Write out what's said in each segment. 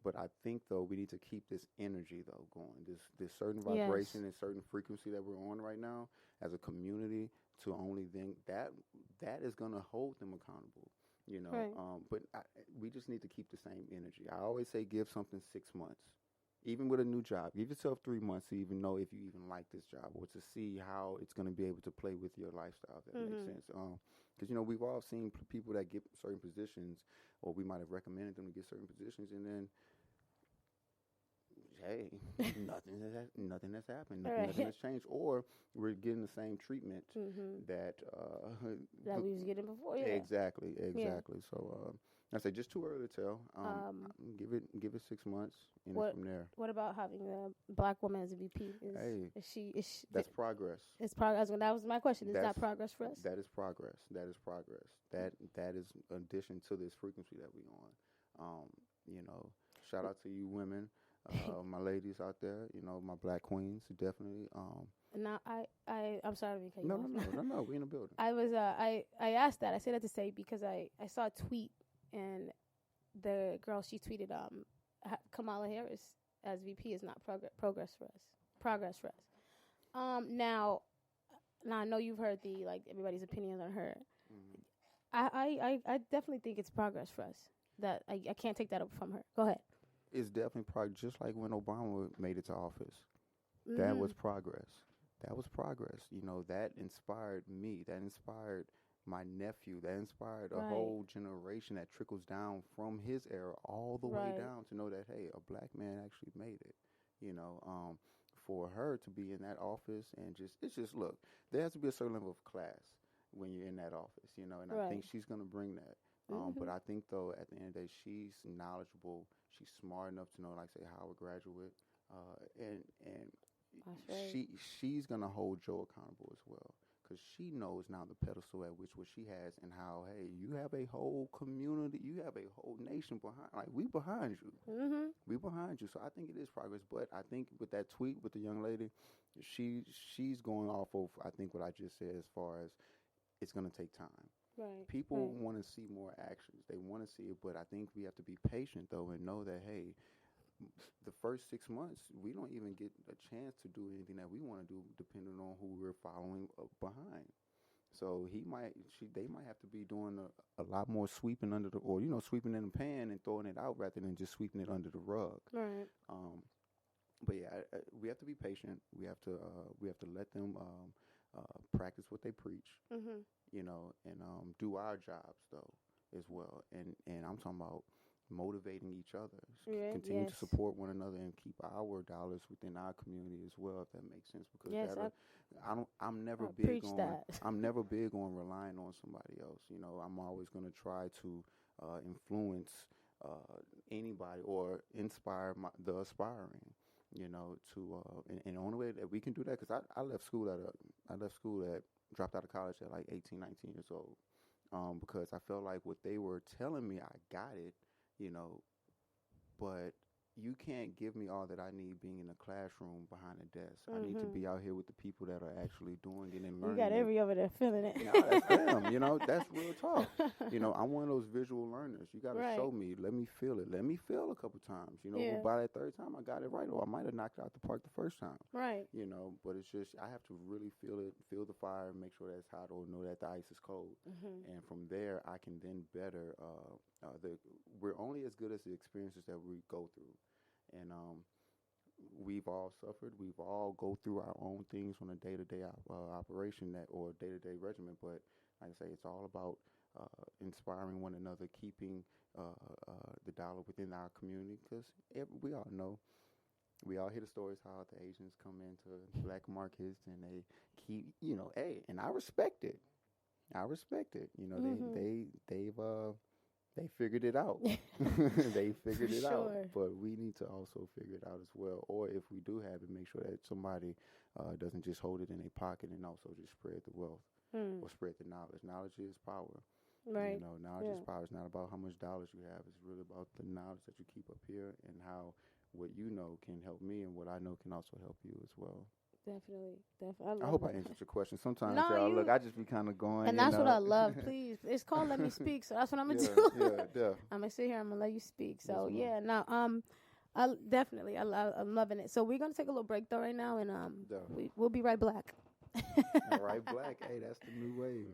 But I think though we need to keep this energy though going. This certain Yes. vibration and certain frequency that we're on right now as a community to only think that is gonna hold them accountable. You know, Right. we just need to keep the same energy. I always say give something 6 months. Even with a new job, give yourself 3 months to even know if you even like this job or to see how it's going to be able to play with your lifestyle. If that makes Mhm. sense. Because we've all seen people that get certain positions, or we might have recommended them to get certain positions, and then hey, nothing has happened, nothing Right. has changed, or we're getting the same treatment Mhm. that That we was getting before. Yeah. exactly, Yeah. exactly. So I say just too early to tell. Um. Give it 6 months, and then What from there, What about having a black woman as a VP? hey, Is she that's progress. is progress? That was my question. Is That's that progress for us? that is progress. That is progress. That is addition to this frequency that we on. You know, shout out to you women, my ladies out there. My black queens, definitely. Now I'm sorry to cut you No, no, no, off. no, no. We in the building. I asked that. I said that to say because I saw a tweet and the girl she tweeted Kamala Harris as VP is not progress for us. Progress for us. Now I know you've heard the like everybody's opinions on her. Hmm. I definitely think it's progress for us. That I can't take that up from her. Go ahead. It's definitely progress. Just like when Obama made it to office, that was Mhm. progress. That was progress. That inspired me. That inspired my nephew. That inspired a Right. whole generation that trickles down from his era all the way Right. down to know that, hey, a black man actually made it. You know, for her to be in that office and it's just, look, there has to be a certain level of class when you're in that office, and I Right. think she's going to bring that. But Mhm. I think, though, at the end of the day, she's knowledgeable. She's smart enough to know, like, say, Howard graduate. And That's right. she's gonna hold Joe accountable as well, because she knows now the pedestal at which what she has, and how, hey, you have a whole community, you have a whole nation behind, like, Mhm. we behind you. So I think it is progress, but I think with that tweet with the young lady, she's going off of, I think, what I just said, as far as it's gonna take time. Right. People Right. want to see more actions, they want to see it, but I think we have to be patient though, and know that, hey, the first 6 months, we don't even get a chance to do anything that we want to do, depending on who we're following behind. So they might have to be doing a lot more sweeping under the, or sweeping in the pan and throwing it out rather than just sweeping it under the rug. Right. Um, but yeah, we have to be patient. We have to let them practice what they preach, Mhm. and do our jobs though as well. And I'm talking about motivating each other, Yeah. continue to Yes. support one another, and keep our dollars within our community as well, if that makes sense. Because Yes. I don't, I'm never I big preach on, that. relying on somebody else. I'm always going to try to influence anybody or inspire the aspiring. And the only way that we can do that, because I left school at dropped out of college at like 18, 19 years old, because I felt like what they were telling me, I got it, you know, but you can't give me all that I need being in a classroom behind a desk. I need to Mhm. be out here with the people that are actually doing it and You got learning it. every over there feeling it. No, that's them. That's real talk. I'm one of those visual learners. You got to Right. show me. Let me feel it. Let me feel a couple times. Yeah. But by that third time, I got it right, or I might have knocked it out the park the first time. Right. But it's just I have to really feel it, feel the fire, make sure that it's hot, or know that the ice is cold, Mhm. and from there I can then better. We're only as good as the experiences that we go through, and we've all suffered. We've all go through our own things on a day-to-day operation that or day-to-day regimen. But like I say, it's all about inspiring one another, keeping the dollar within our community. Because we all know, we all hear the stories how the Asians come into black markets and they keep, hey, and I respect it. I respect it. Mhm. They figured it out. They For figured it out. sure. But we need to also figure it out as well. Or if we do have it, make sure that somebody doesn't just hold it in their pocket and also just spread the wealth Hmm. or spread the knowledge. Knowledge is power. Right. Knowledge is Yeah. power. It's not about how much dollars you have. It's really about the knowledge that you keep up here and how what you know can help me and what I know can also help you as well. Definitely. I I love hope I that. answered your question. Sometimes, No, y'all, look, you. I just be kind of going, And you that's what know. I love. Please, it's called "Let Me Speak," so that's what I'm gonna Yeah, do. yeah. I'm gonna sit here. I'm gonna let you speak. Yes, So ma'am. yeah, now I definitely I'm loving it. So we're gonna take a little break though right now, and Definitely. we'll be right back. All right, black. Hey, that's the new wave.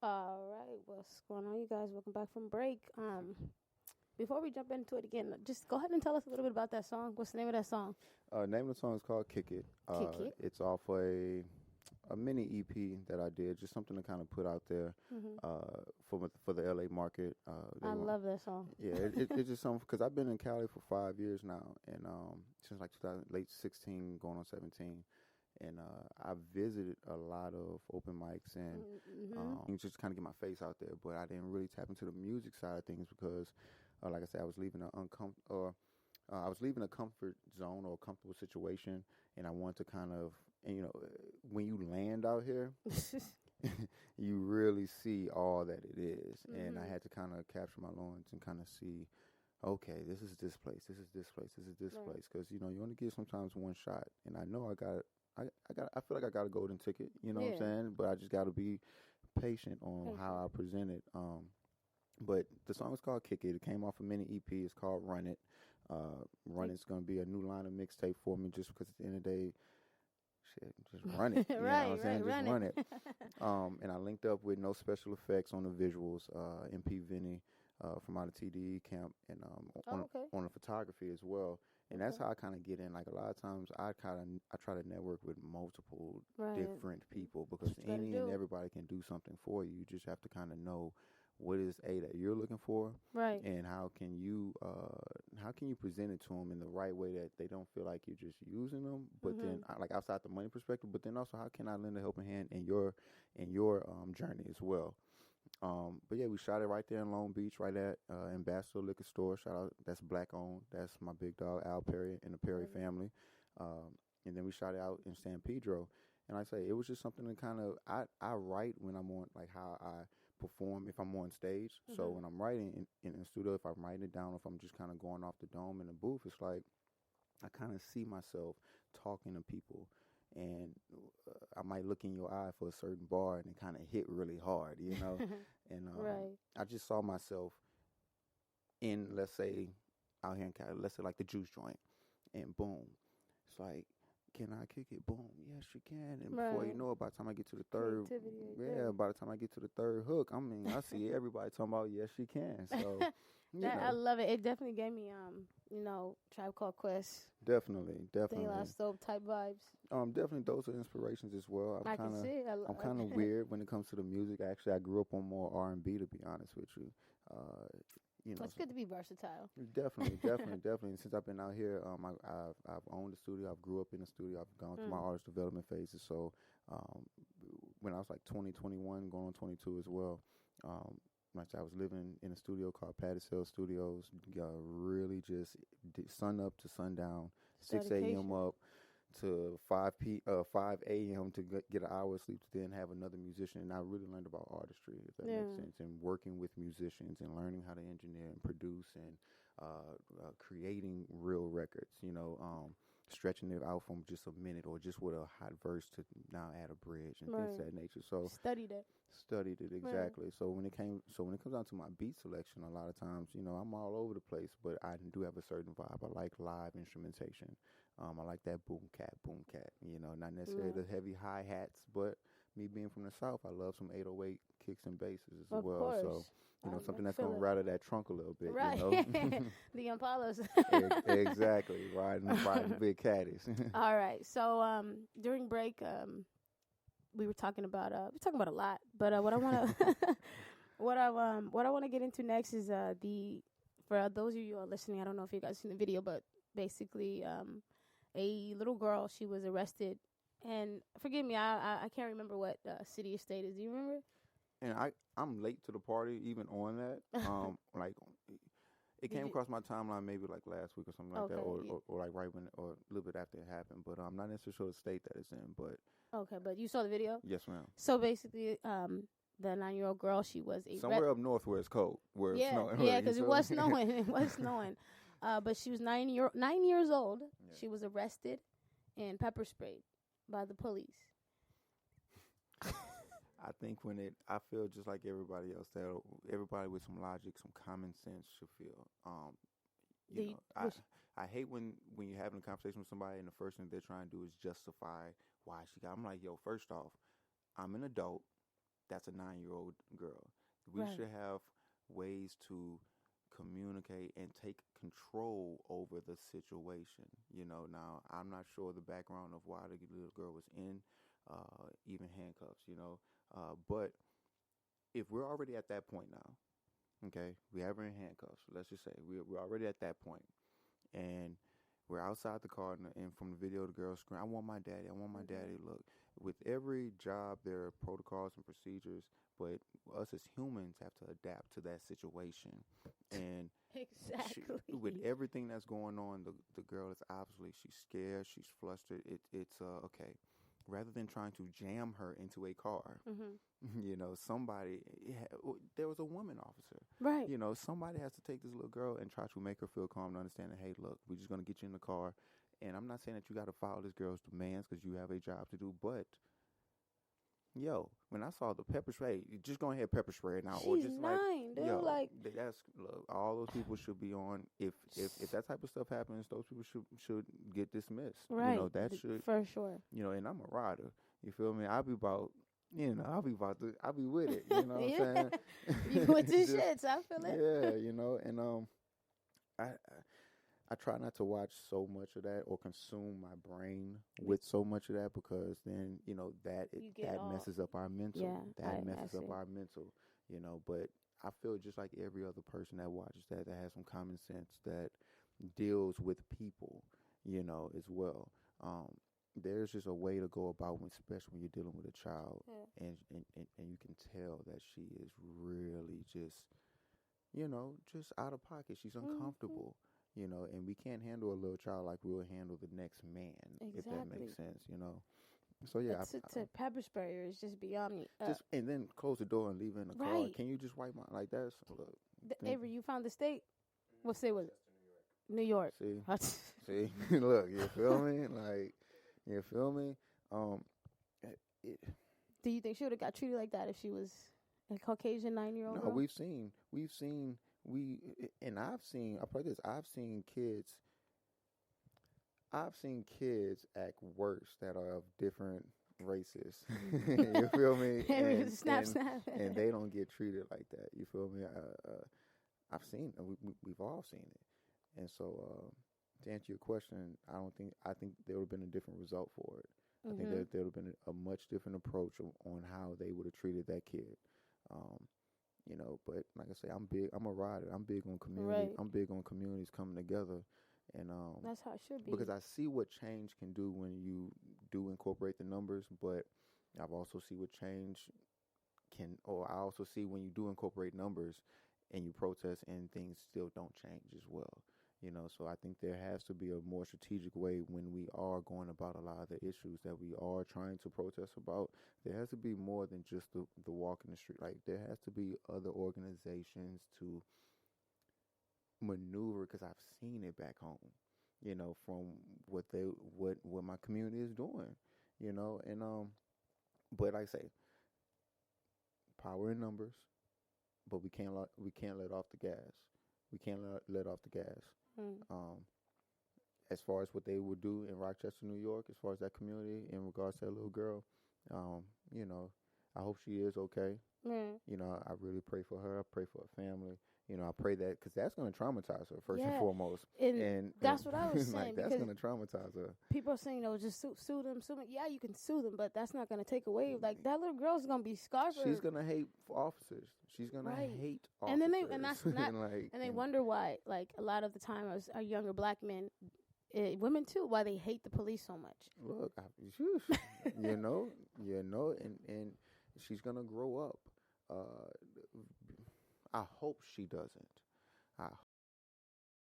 All right, what's going on, you guys? Welcome back from break. Before we jump into it again, just go ahead and tell us a little bit about that song. What's the name of that song? Name of the song is called "Kick It." Kick It. It's off a mini EP that I did, just something to kind of put out there for the LA market. I love that song. Yeah, it's just something because I've been in Cali for 5 years now, and since like 2000, late 16, going on 17, and I visited a lot of open mics and just kind of get my face out there. But I didn't really tap into the music side of things because, like I said, I was leaving I was leaving a comfort zone or a comfortable situation, and I wanted to kind of, and, when you land out here, you really see all that it is. And I had to kind of capture my loins and kind of see, okay, this is this place, this is this place, this is this place, because you only get sometimes one shot, and I know I feel like I got a golden ticket, you know what I'm saying? But I just got to be patient on how I present it. But the song is called "Kick It." It came off a mini EP. It's called "Run It." Run It's gonna be a new line of mixtape for me, just because at the end of the day, shit, just run it. You know what I'm saying? Just run it. And I linked up with No Special Effects on the visuals. MP Vinny from out of TDE camp, and on the photography as well. And that's how I kind of get in. Like a lot of times, I try to network with multiple different people because any and everybody can do something for you. You just have to kind of know what is that you're looking for, right? And how can you present it to them in the right way that they don't feel like you're just using them, but then like outside the money perspective. But then also, how can I lend a helping hand in your journey as well? But yeah, we shot it right there in Long Beach, right at Ambassador Liquor Store. Shout out, that's black owned. That's my big dog Al Perry and the Perry family. And then we shot it out in San Pedro. And like I say, it was just something to kind of I write when I'm on, like how I perform if I'm on stage. So when I'm writing in the studio, if I'm writing it down, if I'm just kind of going off the dome in the booth, it's like I kind of see myself talking to people. And I might look in your eye for a certain bar and it kind of hit really hard, And I just saw myself in, let's say, out here in Cali, let's say like the juice joint, and boom, it's like, can I kick it? Boom, yes you can. And before you know it, by the time I get to the third, by the time I get to the third hook, I mean, I see everybody talking about yes she can. So I love it. It definitely gave me Tribe Called Quest. Definitely. De La Soul type vibes. Definitely those are inspirations as well. I can see it. I'm kind of weird when it comes to the music. Actually, I grew up on more R&B, to be honest with you. It's good to be versatile. Definitely. And since I've been out here, I've owned a studio. I've grew up in a studio. I've gone through my artist development phases. So when I was like 20, 21, going on 22 as well, I was living in a studio called Patisell Studios. Really just sun up to sundown, 6 a.m. up to 5 a.m. to get an hour of sleep to then have another musician. And I really learned about artistry, if that makes sense, and working with musicians and learning how to engineer and produce and creating real records, stretching it out from just a minute or just with a hot verse to now add a bridge and things of that nature. So studied it exactly. So when it comes down to my beat selection, a lot of times, I'm all over the place, but I do have a certain vibe. I like live instrumentation. I like that boom cat, not necessarily the heavy hi-hats, but me being from the South, I love some 808 kicks and basses as well. Course. So, something that's going to rattle that trunk a little bit, right. The Impalas. Exactly. Riding the big caddies. All right. So, during break, we were talking about a lot, but what I want to what I want to get into next is for those of you who are listening, I don't know if you guys seen the video, but basically a little girl. She was arrested, and forgive me, I can't remember what city or state is. Do you remember? And I'm late to the party even on that. Like it came across my timeline maybe like last week or something like that, or like right when, or a little bit after it happened. But I'm not necessarily sure the state that it's in. But okay, but you saw the video? Yes, ma'am. So basically, the 9-year-old girl, she was somewhere up north where it's cold, where it's snowing. Yeah, because it was snowing. It was snowing. But she was 9 years old. Yeah. She was arrested and pepper sprayed by the police. I think I feel just like everybody else, that everybody with some logic, some common sense should feel. I hate when you're having a conversation with somebody and the first thing they're trying to do is justify why she got. I'm like, yo, first off, I'm an adult. That's a 9-year-old girl. We should have ways to communicate and take control over the situation. Now I'm not sure the background of why the little girl was in even handcuffs. But if we're already at that point now, okay, we have her in handcuffs. Let's just say we're already at that point, and we're outside the car, and from the video, the girl scream, "I want my daddy! I want my daddy!" Look, with every job, there are protocols and procedures, but us as humans have to adapt to that situation. And exactly, with everything that's going on, the girl is obviously, she's scared, she's flustered. It's okay. Rather than trying to jam her into a car, somebody, there was a woman officer. Right. Somebody has to take this little girl and try to make her feel calm and understand that, hey, look, we're just going to get you in the car. And I'm not saying that you got to follow this girl's demands because you have a job to do, but yo, when I saw the pepper spray, just go ahead pepper spray it now. She's or just 9, dude. Yo, like that's look, all those people should be on. If that type of stuff happens, those people should get dismissed. Right. That should, for sure. And I'm a rider. You feel me? I'll be with it. You know what I'm saying? You with the shits, I feel it. Yeah, and I try not to watch so much of that or consume my brain with so much of that, because then that messes up our mental. Yeah, that messes up our mental. But I feel just like every other person that watches that has some common sense, that deals with people, as well. There's just a way to go about especially when you're dealing with a child, and you can tell that she is really just out of pocket. She's uncomfortable. And we can't handle a little child like we'll handle the next man, if that makes sense, So yeah, to pepper sprayer is just beyond me. And then close the door and leave it in the car. Can you just wipe my that's look? Avery, you found the state. What state was it? New York. See, look, you feel me? Like, you feel me? Do you think she would have got treated like that if she was a Caucasian 9-year-old? No, girl? I've seen kids act worse that are of different races. You feel me? And they don't get treated like that. You feel me? I've seen it. We've all seen it. And so to answer your question, I think there would have been a different result for it. I think there would have been a much different approach on how they would have treated that kid. But like I say, I'm a rider. I'm big on community. Right. I'm big on communities coming together. And that's how it should be. Because I see what change can do when you do incorporate the numbers, but I've also see what change I also see when you do incorporate numbers and you protest and things still don't change as well. So I think there has to be a more strategic way when we are going about a lot of the issues that we are trying to protest about. There has to be more than just the walk in the street. Like, there has to be other organizations to maneuver, because I've seen it back home, from what my community is doing, and but like I say, power in numbers, but we can't let off the gas. We can't let off the gas. As far as what they would do in Rochester, New York, as far as that community in regards to that little girl, I hope she is okay. I really pray for her. I pray for her family. I pray that, because that's going to traumatize her first and foremost. And that's what I was saying. Like, that's going to traumatize her. People are saying, just sue them. Yeah, you can sue them, but that's not going to take away. Like, that little girl's going to be scarred. She's going to hate officers. She's going to hate officers. And then they wonder why, like, a lot of the time, as a younger black man, women too, why they hate the police so much. Look, and she's gonna grow up. I hope she doesn't. I